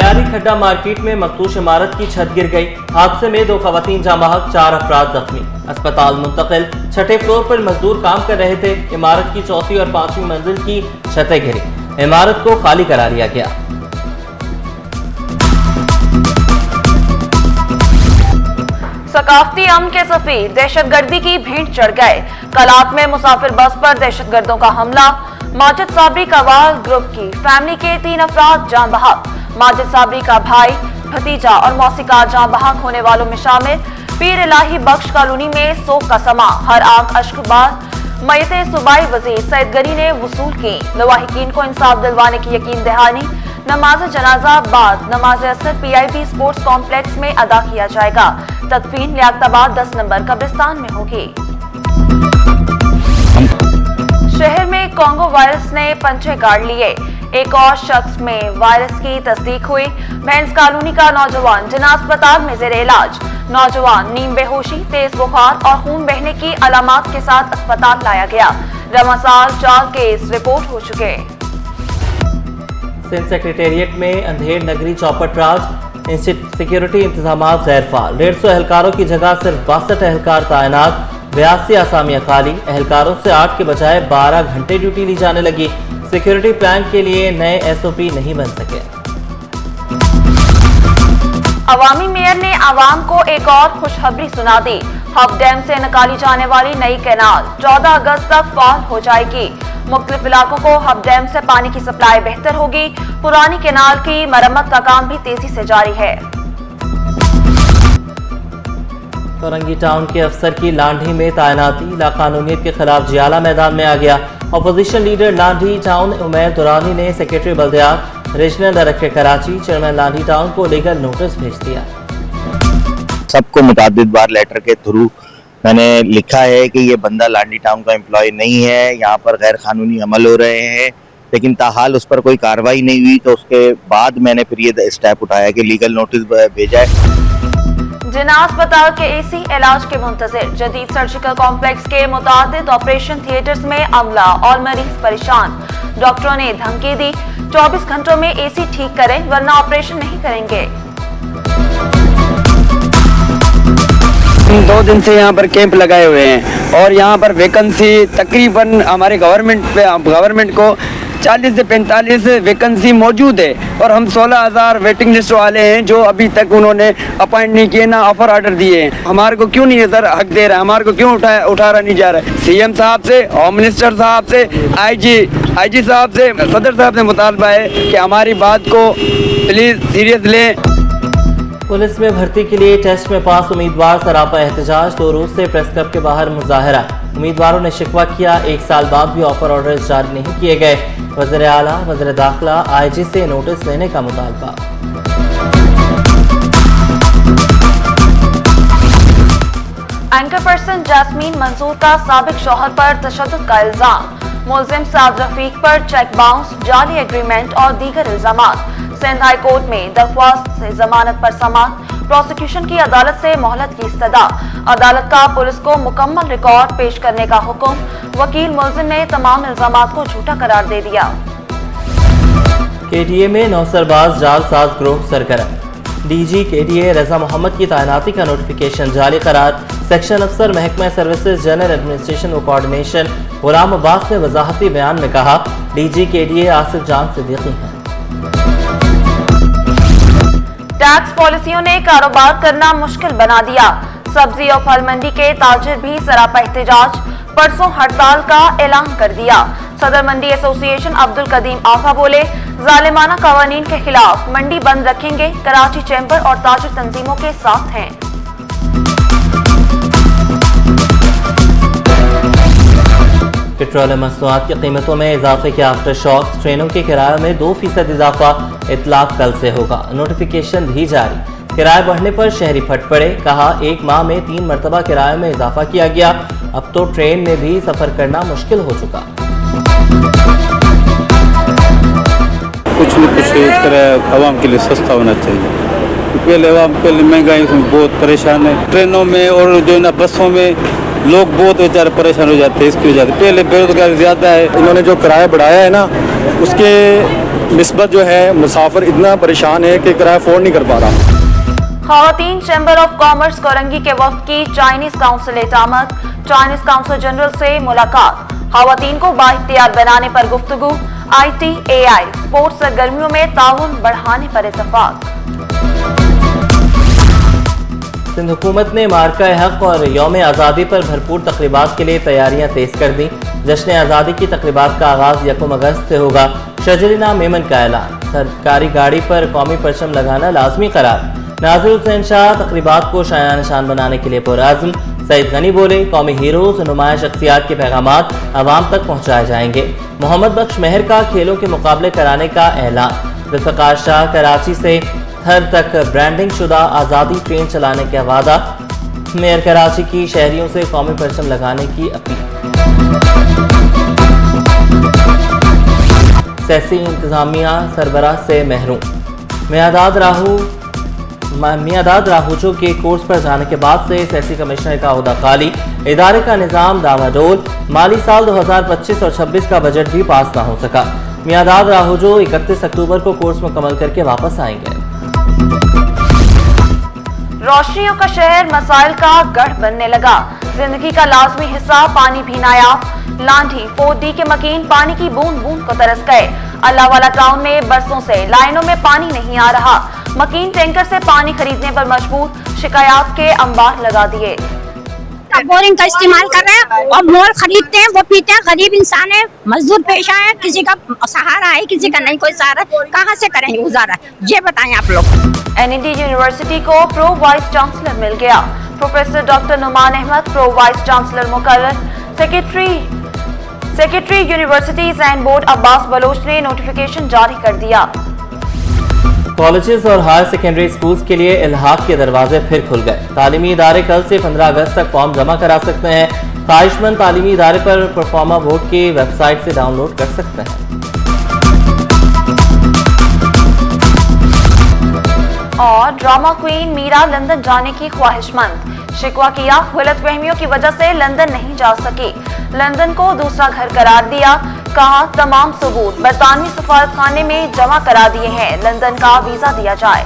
बलियारी खड्डा मार्केट में मखदूश इमारत की छत गिर गई। हादसे में 2 खवातीन जाँ बहक, 4 अफराद जख्मी, अस्पताल मुंतकिल। छठे फ्लोर पर मजदूर काम कर रहे थे। इमारत की चौथी और 5वीं मंजिल की छतें गिरी। इमारत को खाली करा दिया गया। सकाफती अमन के सफीर दहशतगर्दी की भेंट चढ़ गए। कलात में मुसाफिर बस पर दहशतगर्दों का हमला। माजिद साबरी कवाल ग्रुप की फैमिली के 3 अफराद जाँ बहक। माजिद साबरी का भाई, भतीजा और मौसीकार जाँ बहक होने वालों में शामिल। पीर इलाही बख्श कॉलोनी में सोग का समा, हर आंख अश्कबार। मयते सूबाई वजीर सैयद गनी ने वसूल की। लवाहिकीन को इंसाफ दिलवाने की यकीन दहानी। नमाज जनाजा बाद नमाज असर PIB स्पोर्ट्स कॉम्प्लेक्स में अदा किया जाएगा। तदफीन लियाकताबाद 10 नंबर कब्रिस्तान में होगी। शहर में कोंगो वायरस ने पंचे गाड़ लिए। एक और शख्स में वायरस की तस्दीक हुई। भैंस कॉलोनी का नौजवान जिला अस्पताल में जेर इलाज। नौजवान नीम बेहोशी, तेज बुखार और खून बहने की अलामात के साथ अस्पताल लाया गया। रमासाल 4 केस रिपोर्ट हो चुके। सिंध सेक्रेटेरिएट में अंधेर नगरी चौपट राज। सिक्योरिटी इंतजाम गैर फाल। 150 एहलकारों की जगह सिर्फ 62 एहलकार तैनात। 82 आसामियां खाली। एहलकारों से 8 के बजाय 12 घंटे ड्यूटी ली जाने लगी। सिक्योरिटी प्लान के लिए नए SOP नहीं बन सके। अवामी मेयर ने आवाम को एक और खुशखबरी सुना दी। हब डैम से निकाली जाने वाली नई कैनाल 14 अगस्त तक फाल हो जाएगी। मुख्तलिफ इलाकों को हब डैम से पानी की सप्लाई बेहतर होगी। पुरानी कैनाल की मरम्मत का काम भी तेजी से जारी है। फरंगी टाउन के अफसर की लांढी में तैनाती। लाकानूनियत के खिलाफ जियाला मैदान में आ गया। Opposition leader Landhi town Umair Durrani ने सेक्रेटरी बल्दियात, regional director Karachi, chairman Landhi town को लीगल नोटिस भेज दिया। सबको मुतादिद बार लेटर के थ्रू मैंने लिखा है कि ये बंदा लांढी टाउन का एम्प्लॉय नहीं है, यहाँ पर गैर कानूनी अमल हो रहे हैं, लेकिन ताहाल उस पर कोई कार्रवाई नहीं हुई। तो उसके बाद मैंने फिर ये स्टेप उठाया कि लीगल नोटिस भेजा है। जिना अस्पताल के AC इलाज के मुंतजिर। जदीद सर्जिकल कॉम्प्लेक्स के मुतादिद ऑपरेशन थिएटर्स में अमला और मरीज परेशान। डॉक्टरों ने धमकी दी, 24 घंटों में AC ठीक करें वरना ऑपरेशन नहीं करेंगे। 2 दिन से यहाँ पर कैंप लगाए हुए हैं और यहाँ पर वैकेंसी तकरीबन हमारे गवर्नमेंट को 40 से 45 वैकेंसी मौजूद है और हम 16,000 वेटिंग लिस्ट वाले हैं जो अभी तक उन्होंने अपॉइंट नहीं किए, ना ऑफर ऑर्डर दिए हैं। हमारे को क्यों नहीं है सर हक दे रहा है, हमारे को क्यों उठाया नहीं जा रहा है। CM साहब से, होम मिनिस्टर साहब से, IG साहब से, सदर साहब से मुतालबा है कि हमारी बात को प्लीज सीरियस लें। पुलिस में भर्ती के लिए टेस्ट में पास उम्मीदवार सरापा एहतजाज। 2 रोज से प्रेस क्लब के बाहर मुजाहरा। उम्मीदवारों ने शिकवा किया, 1 साल बाद भी ऑफर ऑर्डर जारी नहीं किए गए। वज़ीर आला, वज़ीर दाखिला, IG से नोटिस लेने का मुतालबा। एंकर पर्सन जैस्मीन मंसूर का साबिक शौहर पर तशद्दुद का इल्जाम। मुलजिम साद रफीक पर चेक बाउंस, जाली एग्रीमेंट और दीगर इल्जामात। सिंध हाई कोर्ट में दरख्वास्त से जमानत पर समाअत। प्रोसिक्यूशन की अदालत से मोहलत की इस्तदा। अदालत का पुलिस को मुकम्मल रिकॉर्ड पेश करने का हुक्म। वकील मुलजिम ने तमाम इल्जामात को झूठा करार दे दिया। KDA में नौसरबाज जालसाज ग्रोह सरगर्म। DG KDA रजा मोहम्मद की तैनाती का नोटिफिकेशन जारी करार। सेक्शन अफसर महकमा सर्विसेज जनरल एडमिनिस्ट्रेशन व कोऑर्डिनेशन गुलाम अब्बास ने वजाहती बयान में कहा, DG KDA आसिफ जान सिद्दीकी हैं। टैक्स पॉलिसियों ने कारोबार करना मुश्किल बना दिया। सब्जी और फल मंडी के ताजिर भी सरापा एहतजाज। परसों हड़ताल का ऐलान कर दिया। सदर मंडी एसोसिएशन अब्दुल कदीम आफा बोले, जालिमाना कवानीन के खिलाफ मंडी बंद रखेंगे। कराची चैम्बर और ताजिर तंजीमों के साथ हैं। पेट्रोल मसनूआत की कीमतों में इजाफे के आफ्टर शॉक। ट्रेनों के किरायों में 2% इजाफा। इतलाक कल से होगा। नोटिफिकेशन भी जारी। किराए बढ़ने पर शहरी फट पड़े। कहा, 1 माह में 3 मरतबा किराए में इजाफा किया गया। अब तो ट्रेन में भी सफर करना मुश्किल हो चुका। कुछ न कुछ इस तरह आवाम के लिए सस्ता होना चाहिए। पहले महंगाई से बहुत परेशान है। ट्रेनों में और जो ना बसों में लोग बहुत बेचारे परेशान हो जाते हैं इसकी वजह से। पहले बेरोजगारी ज्यादा है, इन्होंने जो किराया बढ़ाया है ना उसके निस्बत जो है मुसाफिर इतना परेशान है कि किराया अफोर्ड नहीं कर पा रहा। खवातीन चैम्बर ऑफ कॉमर्स कोरंगी के वफ्द की चाइनीज काउंसिलेट आमद, चाइनीज काउंसिल जनरल से मुलाकात, खवातीन को बाइख्तियार बनाने पर गुफ्तगू, ITAI स्पोर्ट्स सरगर्मियों में ताउन बढ़ाने पर इत्तफाक। सिंध हुकूमत ने मार्का हक और यौम आज़ादी पर भरपूर तकरीबात के लिए तैयारियां तेज कर दी। जश्न आज़ादी की तकरीबात का आगाज 1 अगस्त से होगा। शजरीना मेमन का ऐलान, सरकारी गाड़ी पर कौमी परचम लगाना लाजमी करार। नाज़िर हुसैन शाह तकरीबात को शाया निशान बनाने के लिए पुरअज़्म। सईद गनी बोले, कौमी हीरोज नुमाया शख्सियात के पैगामात आवाम तक पहुँचाए जाएंगे। मोहम्मद बख्श मेहर का खेलों के मुकाबले कराने का ऐलान। जुल्फ़िकार शाह कराची से थर तक ब्रांडिंग शुदा आज़ादी ट्रेन चलाने का वादा। मेयर कराची की शहरियों से कौमी परचम लगाने की अपील। सियासी इंतजामिया सरबराह से महरूम। मियादाद राहूचो के कोर्स पर जाने के बाद से सियासी कमिश्नर का ओहदा खाली। इदारे का निज़ाम डामाडोल। माली साल 2025 और 26 का बजट भी पास ना हो सका। मियादाद राहूचो 31 अक्टूबर को कोर्स मुकम्मल करके वापस आएंगे। रोशनियों का शहर मसाइल का गढ़ बनने लगा। जिंदगी का लाजमी हिस्सा पानी भी नायाब। लांढी 4D के मकीन पानी की बूंद बूंद को तरस गए। अल्लाहवाला टाउन में बरसों से लाइनों में पानी नहीं आ रहा। मकीन टैंकर से पानी खरीदने पर मजबूर। शिकायत के अंबार लगा दिए। बोरिंग का इस्तेमाल कर रहे हैं और मोल खरीदते हैं, वो पीते हैं। गरीब इंसान है, मजदूर पेशा है, किसी का सहारा है, किसी का नहीं कोई सहारा। कहाँ से करेंगे गुजारा, ये बताएं आप लोग। NED यूनिवर्सिटी को प्रो वाइस चांसलर मिल गया। Professor doctor Numan Ahmed pro vice chancellor मुकर्रर। Secretary universities and board Abbas Baloch ने नोटिफिकेशन जारी कर दिया। कॉलेजेस और हायर सेकेंडरी स्कूल्स के लिए इल्हाक के दरवाजे फिर खुल गए। तालीमी इदारे कल से 15 अगस्त तक फॉर्म जमा करा सकते हैं। ख्वाहिशमंद तालीमी इदारे पर परफॉर्मा बोर्ड की वेबसाइट से डाउनलोड कर सकते हैं। और ड्रामा क्वीन मीरा लंदन जाने की ख्वाहिशमंद। शिकवा किया, गलतफहमियों की वजह से लंदन नहीं जा सकी। लंदन को दूसरा घर करार दिया। कहा, तमाम सबूत बरतानवी सफारतखाने में जमा करा दिए हैं, लंदन का वीजा दिया जाए।